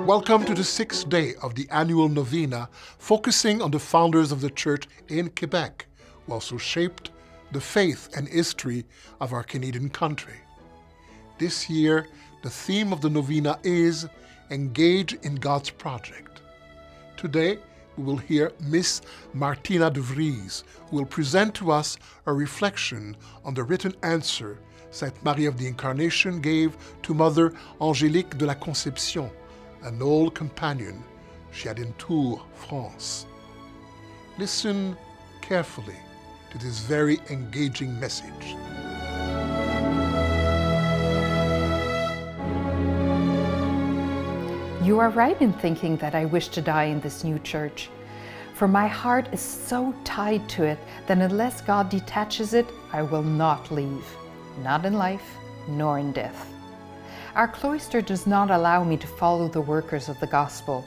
Welcome to the sixth day of the annual novena, focusing on the founders of the Church in Quebec, who also shaped the faith and history of our Canadian country. This year, the theme of the novena is Engage in God's Project. Today, we will hear Miss Martina de Vries, who will present to us a reflection on the written answer Sainte Marie of the Incarnation gave to Mother Angélique de la Conception, an old companion she had in Tours, France. Listen carefully to this very engaging message. You are right in thinking that I wish to die in this new church, for my heart is so tied to it that unless God detaches it, I will not leave, not in life nor in death. Our cloister does not allow me to follow the workers of the gospel.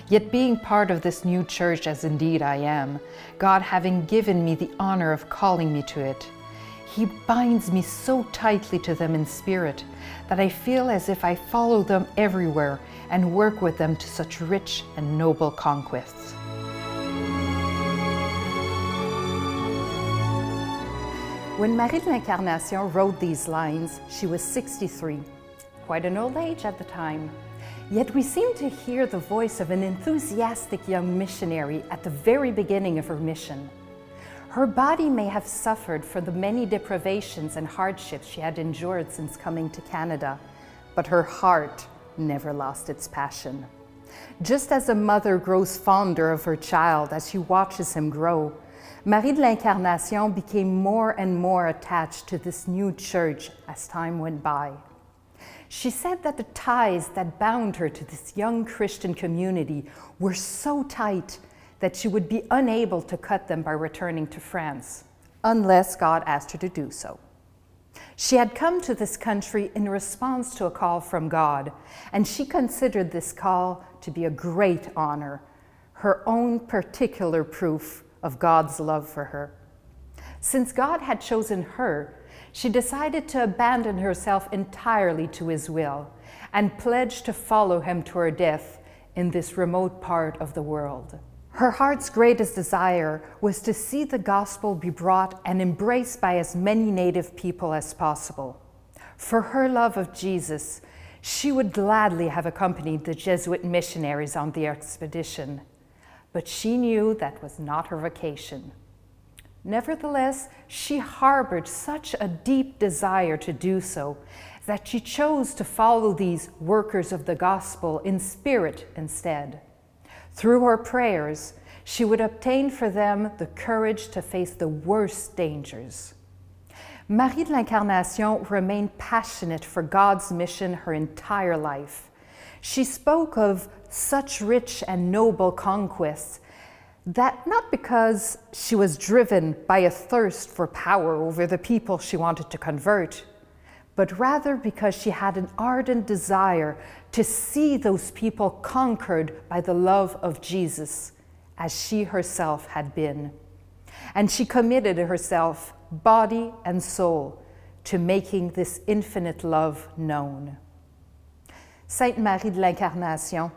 Yet being part of this new church, as indeed I am, God having given me the honor of calling me to it, He binds me so tightly to them in spirit that I feel as if I follow them everywhere and work with them to such rich and noble conquests. When Marie de l'Incarnation wrote these lines, she was 63. Quite an old age at the time. Yet we seem to hear the voice of an enthusiastic young missionary at the very beginning of her mission. Her body may have suffered for the many deprivations and hardships she had endured since coming to Canada, but her heart never lost its passion. Just as a mother grows fonder of her child as she watches him grow, Marie de l'Incarnation became more and more attached to this new church as time went by. She said that the ties that bound her to this young Christian community were so tight that she would be unable to cut them by returning to France, unless God asked her to do so. She had come to this country in response to a call from God, and she considered this call to be a great honor, her own particular proof of God's love for her. Since God had chosen her, she decided to abandon herself entirely to His will and pledged to follow Him to her death in this remote part of the world. Her heart's greatest desire was to see the gospel be brought and embraced by as many native people as possible. For her love of Jesus, she would gladly have accompanied the Jesuit missionaries on the expedition, but she knew that was not her vocation. Nevertheless, she harbored such a deep desire to do so that she chose to follow these workers of the gospel in spirit instead. Through her prayers, she would obtain for them the courage to face the worst dangers. Marie de l'Incarnation remained passionate for God's mission her entire life. She spoke of such rich and noble conquests that not because she was driven by a thirst for power over the people she wanted to convert, but rather because she had an ardent desire to see those people conquered by the love of Jesus, as she herself had been. And she committed herself, body and soul, to making this infinite love known. Sainte Marie de l'Incarnation,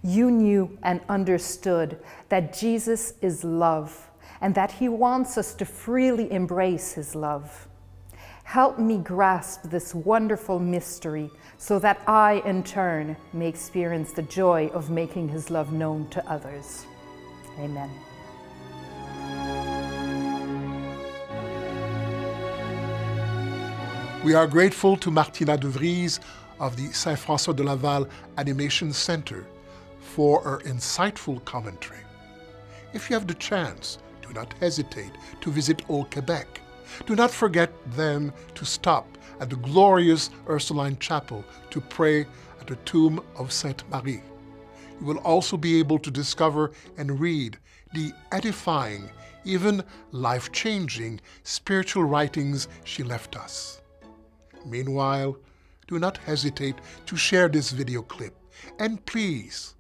you knew and understood that Jesus is love and that He wants us to freely embrace His love. Help me grasp this wonderful mystery so that I, in turn, may experience the joy of making His love known to others. Amen. We are grateful to Martina de Vries of the Saint-François de Laval Animation Center for her insightful commentary. If you have the chance, do not hesitate to visit Old Quebec. Do not forget then to stop at the glorious Ursuline Chapel to pray at the tomb of Sainte Marie. You will also be able to discover and read the edifying, even life-changing spiritual writings she left us. Meanwhile, do not hesitate to share this video clip, and please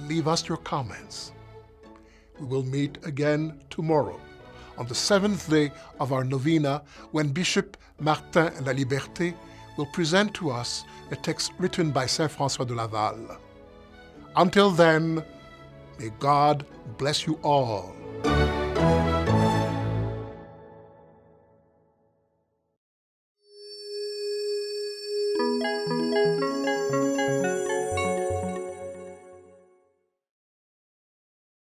leave us your comments. We will meet again tomorrow on the seventh day of our novena, when Bishop Martin Laliberté will present to us a text written by Saint François de Laval. Until then, may God bless you all.